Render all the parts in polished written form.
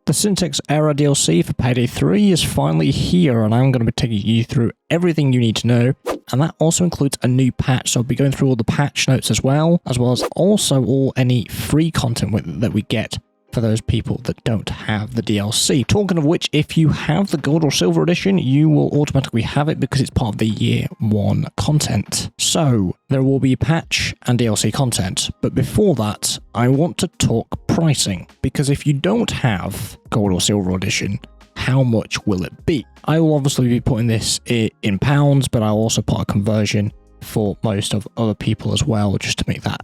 The Syntax Error DLC for Payday 3 is finally here, and I'm going to be taking you through everything you need to know, and that also includes a new patch, so I'll be going through all the patch notes as well as also all any free content that we get for those people that don't have the DLC. Talking of which, if you have the Gold or Silver Edition, you will automatically have it because it's part of the Year 1 content. So, there will be patch and DLC content, but before that, I want to talk pricing, because if you don't have Gold or Silver Edition, how much will it be? I will obviously be putting this in pounds, but I'll also put a conversion for most of other people as well, just to make that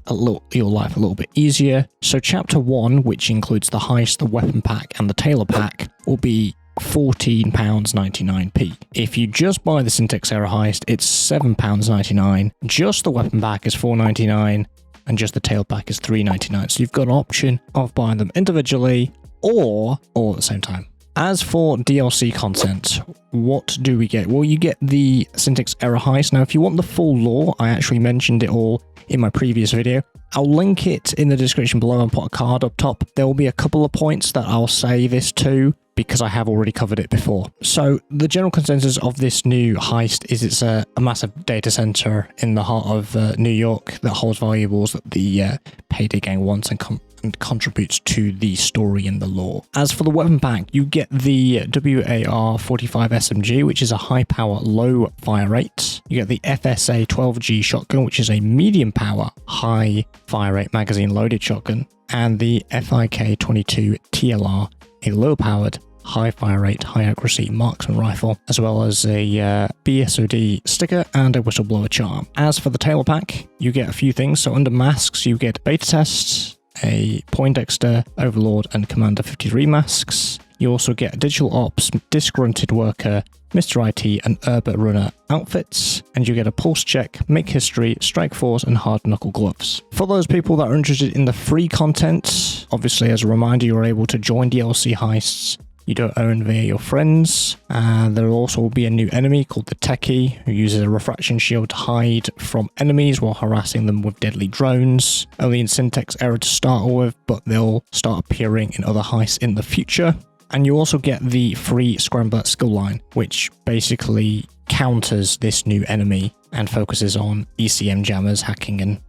your life a little bit easier. So chapter 1, which includes the heist, the weapon pack and the tailor pack, will be £14.99p. If you just buy the Syntax Error heist, it's £7.99. Just the weapon pack is £4.99 and just the tail pack is £3.99. So you've got an option of buying them individually or at the same time. As for DLC content, what do we get? Well, you get the Syntax Error heist. Now, if you want the full lore, I actually mentioned it all in my previous video. I'll link it in the description below and put a card up top. There will be a couple of points that I'll say this to, because I have already covered it before. So the general consensus of this new heist is it's a massive data center in the heart of New York that holds valuables that the Payday gang wants and contributes to the story and the lore. As for the weapon pack, you get the WAR-45 SMG, which is a high power, low fire rate. You get the FSA 12G shotgun, which is a medium power, high fire rate magazine loaded shotgun, and the FIK 22 TLR, a low powered, high fire rate, high accuracy marksman rifle, as well as a BSOD sticker and a whistleblower charm. As for the tailor pack, you get a few things. So under masks, you get beta tests, a Poindexter, Overlord and Commander 53 masks. You also get Digital Ops, Disgrunted Worker, Mr. IT and Urban Runner outfits, and you get a Pulse Check, Make History, Strike Force and Hard Knuckle gloves. For those people that are interested in the free content, obviously as a reminder, you're able to join DLC heists you don't own via your friends. There will also be a new enemy called the Techie, who uses a refraction shield to hide from enemies while harassing them with deadly drones. Only in Syntax Error to start with, but they'll start appearing in other heists in the future. And you also get the free Scrambler skill line, which basically counters this new enemy and focuses on ECM jammers, hacking and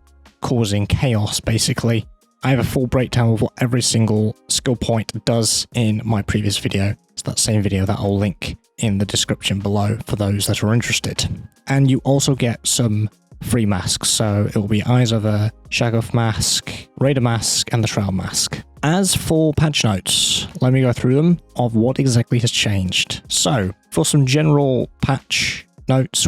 causing chaos, basically. I have a full breakdown of what every single skill point does in my previous video. It's that same video that I'll link in the description below for those that are interested. And you also get some free masks, so it will be Eyes of a Shagoth mask, Raider mask, and the Shroud mask. As for patch notes, let me go through them of what exactly has changed. So, for some general patch notes,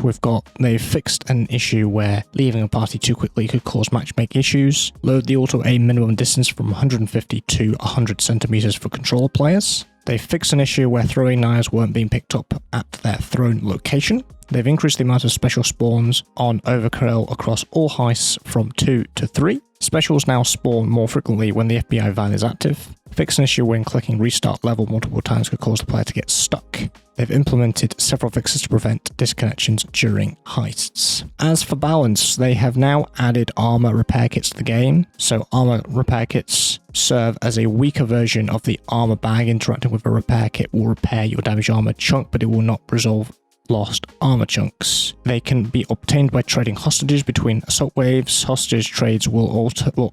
they've fixed an issue where leaving a party too quickly could cause matchmaking issues. Lowered the auto aim minimum distance from 150 to 100 centimeters for controller players. They fixed an issue where throwing knives weren't being picked up at their thrown location. They've increased the amount of special spawns on Overkill across all heists from 2 to 3. Specials now spawn more frequently when the FBI van is active. Fix an issue when clicking restart level multiple times could cause the player to get stuck. They've implemented several fixes to prevent disconnections during heists. As for balance, they have now added armor repair kits to the game. So armor repair kits serve as a weaker version of the armor bag. Interacting with a repair kit will repair your damaged armor chunk, but it will not resolve lost armor chunks. They can be obtained by trading hostages between assault waves. Hostage trades will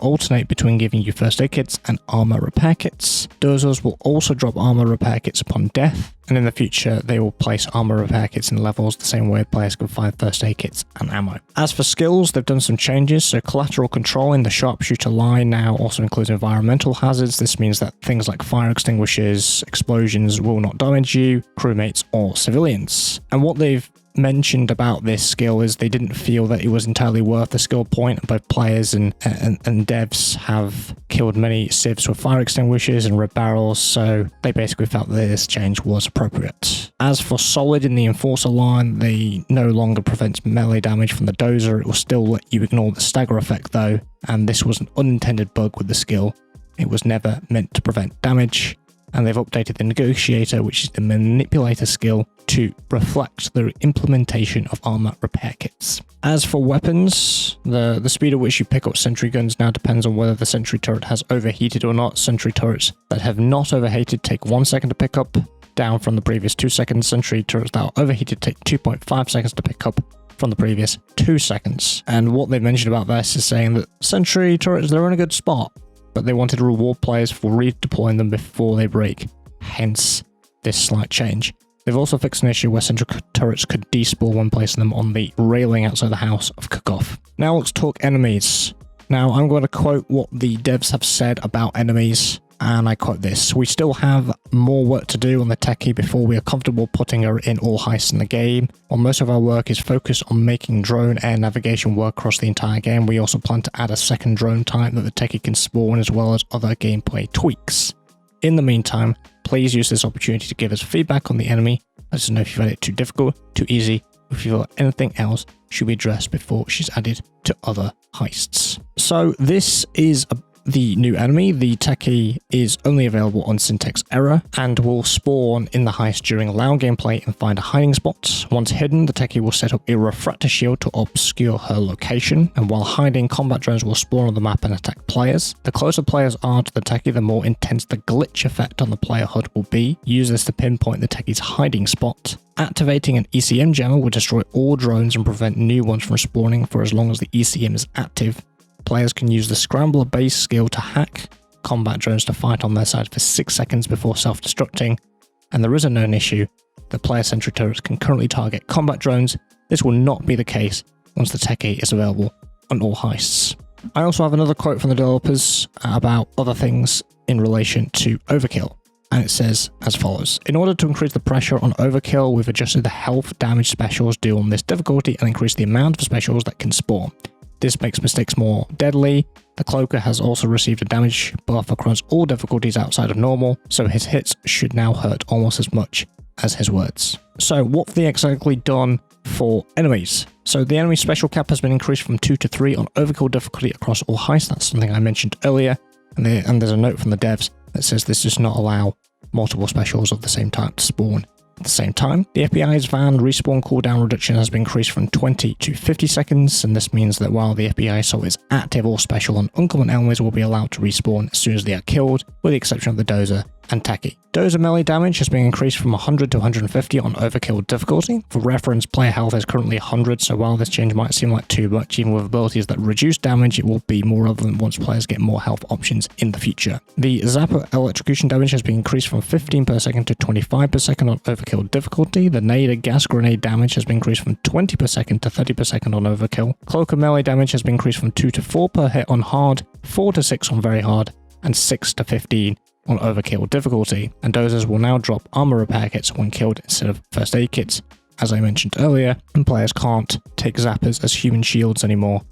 alternate between giving you first aid kits and armor repair kits. Dozers will also drop armor repair kits upon death, and in the future they will place armor repair kits in levels the same way players can find first aid kits and ammo. As for skills, they've done some changes. So collateral control in the sharpshooter line now also includes environmental hazards. This means that things like fire extinguishers, explosions will not damage you, crewmates or civilians. And what they've mentioned about this skill is they didn't feel that it was entirely worth the skill point. Both players and devs have killed many civs with fire extinguishers and red barrels, so they basically felt that this change was appropriate. As for solid in the enforcer line, they no longer prevents melee damage from the dozer. It will still let you ignore the stagger effect though, and this was an unintended bug with the skill. It was never meant to prevent damage. And they've updated the Negotiator, which is the manipulator skill, to reflect the implementation of armor repair kits. As for weapons, the speed at which you pick up sentry guns now depends on whether the sentry turret has overheated or not. Sentry turrets that have not overheated take 1 second to pick up, down from the previous 2 seconds. Sentry turrets that are overheated take 2.5 seconds to pick up, from the previous 2 seconds. And what they mentioned about this is saying that sentry turrets, they're in a good spot, but they wanted to reward players for redeploying them before they break, hence this slight change. They've also fixed an issue where sentry turrets could despawn when placing them on the railing outside the house of Cookoff. Now let's talk enemies. Now I'm going to quote what the devs have said about enemies, and I quote this: "We still have more work to do on the techie before we are comfortable putting her in all heists in the game. While most of our work is focused on making drone air navigation work across the entire game, we also plan to add a second drone type that the techie can spawn, as well as other gameplay tweaks. In the meantime, please use this opportunity to give us feedback on the enemy. Let us know if you find it too difficult, too easy, or if you feel anything else should be addressed before she's added to other heists." So this is the new enemy. The techie is only available on syntax error and will spawn in the heist during loud gameplay and find a hiding spot. Once hidden, the techie will set up a refractor shield to obscure her location, and while hiding, combat drones will spawn on the map and attack players. The closer players are to the techie, the more intense the glitch effect on the player HUD will be. Use this to pinpoint the techie's hiding spot. Activating an ECM jammer will destroy all drones and prevent new ones from spawning for as long as the ECM is active. Players can use the Scrambler base skill to hack combat drones to fight on their side for 6 seconds before self-destructing, and there is a known issue that player sentry turrets can currently target combat drones. This will not be the case once the techie is available on all heists. I also have another quote from the developers about other things in relation to overkill, and it says as follows: "In order to increase the pressure on overkill, we've adjusted the health damage specials due on this difficulty and increased the amount of specials that can spawn. This makes mistakes more deadly. The Cloaker has also received a damage buff across all difficulties outside of normal, so his hits should now hurt almost as much as his words." So what have they exactly done for enemies? So the enemy special cap has been increased from 2 to 3 on overkill difficulty across all heists. That's something I mentioned earlier, and there's a note from the devs that says this does not allow multiple specials of the same type to spawn at the same time. The FBI's van respawn cooldown reduction has been increased from 20 to 50 seconds, and this means that while the FBI assault is active, all special and uncommon enemies will be allowed to respawn as soon as they are killed, with the exception of the Dozer and Techie. Dozer melee damage has been increased from 100 to 150 on overkill difficulty. For reference, player health is currently 100, so while this change might seem like too much, even with abilities that reduce damage, it will be more relevant once players get more health options in the future. The Zapper electrocution damage has been increased from 15 per second to 25 per second on overkill difficulty. The Nader gas grenade damage has been increased from 20 per second to 30 per second on overkill. Cloaker melee damage has been increased from 2 to 4 per hit on hard, 4 to 6 on very hard, and 6 to 15 on overkill difficulty, and dozers will now drop armor repair kits when killed instead of first aid kits, as I mentioned earlier, and players can't take zappers as human shields anymore,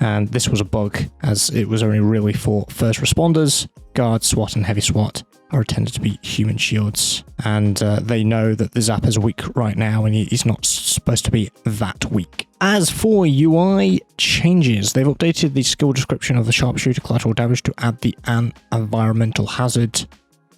and this was a bug as it was only really for first responders. Guard, SWAT and heavy SWAT are intended to be human shields, and they know that the zapper's weak right now and he's not supposed to be that weak. As for UI changes, they've updated the skill description of the sharpshooter collateral damage to add an environmental hazard,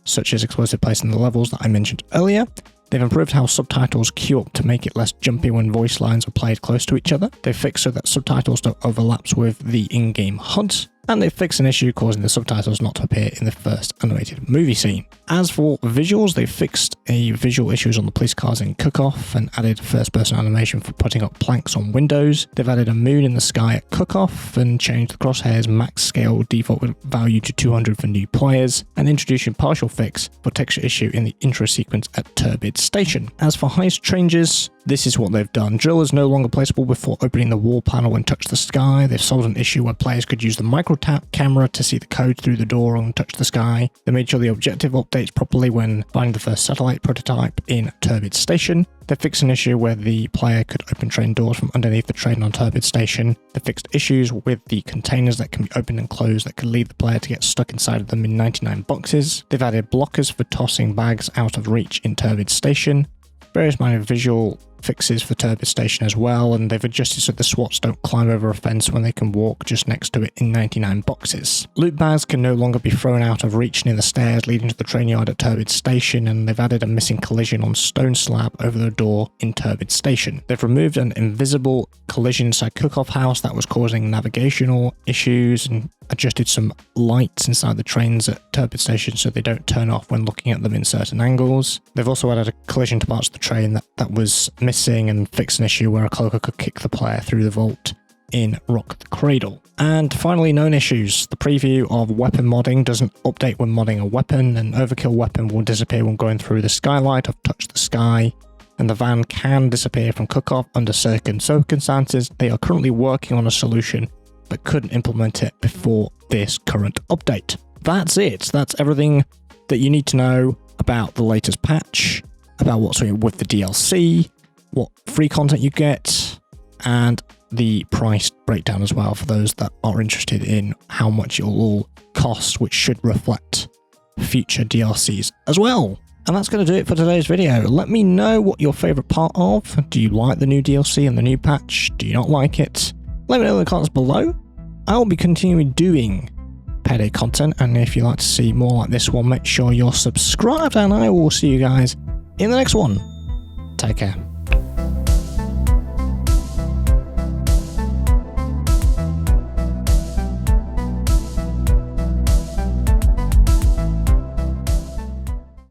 such as explosive placed in the levels that I mentioned earlier. They've improved how subtitles queue up to make it less jumpy when voice lines are played close to each other. They've fixed so that subtitles don't overlap with the in-game HUD. And they've fixed an issue causing the subtitles not to appear in the first animated movie scene. As for visuals, they've fixed visual issues on the police cars in Cookoff and added first-person animation for putting up planks on windows. They've added a moon in the sky at Cookoff and changed the crosshairs max scale default value to 200 for new players, and introduced a partial fix for texture issue in the intro sequence at Turbid Station. As for heist changes, this is what they've done. Drill is no longer placeable before opening the wall panel and touch the sky. They've solved an issue where players could use the micro tap camera to see the code through the door and touch the sky. They made sure the objective updates properly when finding the first satellite prototype in Turbid Station. They fixed an issue where the player could open train doors from underneath the train on Turbid Station. They fixed issues with the containers that can be opened and closed that could lead the player to get stuck inside of them in 99 boxes. They've added blockers for tossing bags out of reach in Turbid Station. Various minor visual bug fixes for Turbid Station as well, and they've adjusted so the SWATs don't climb over a fence when they can walk just next to it in 99 boxes. Loot bags can no longer be thrown out of reach near the stairs leading to the train yard at Turbid Station, and they've added a missing collision on stone slab over the door in Turbid Station. They've removed an invisible collision inside Cook-Off House that was causing navigational issues, and adjusted some lights inside the trains at Turbid Station so they don't turn off when looking at them in certain angles. They've also added a collision to parts of the train that was missing, and fixed an issue where a cloaker could kick the player through the vault in Rock the Cradle. And finally, known issues. The preview of weapon modding doesn't update when modding a weapon, and overkill weapon will disappear when going through the skylight of Touch the Sky, and the van can disappear from Cook-Off under certain circumstances. They are currently working on a solution but couldn't implement it before this current update. That's it. That's everything that you need to know about the latest patch, about what's with the DLC, what free content you get, and the price breakdown as well for those that are interested in how much it will all cost, which should reflect future DLCs as well. And that's going to do it for today's video. Let me know what your favourite part of. Do you like the new DLC and the new patch? Do you not like it? Let me know in the comments below. I will be continuing doing Payday content, and if you'd like to see more like this one, make sure you're subscribed, and I will see you guys in the next one. Take care.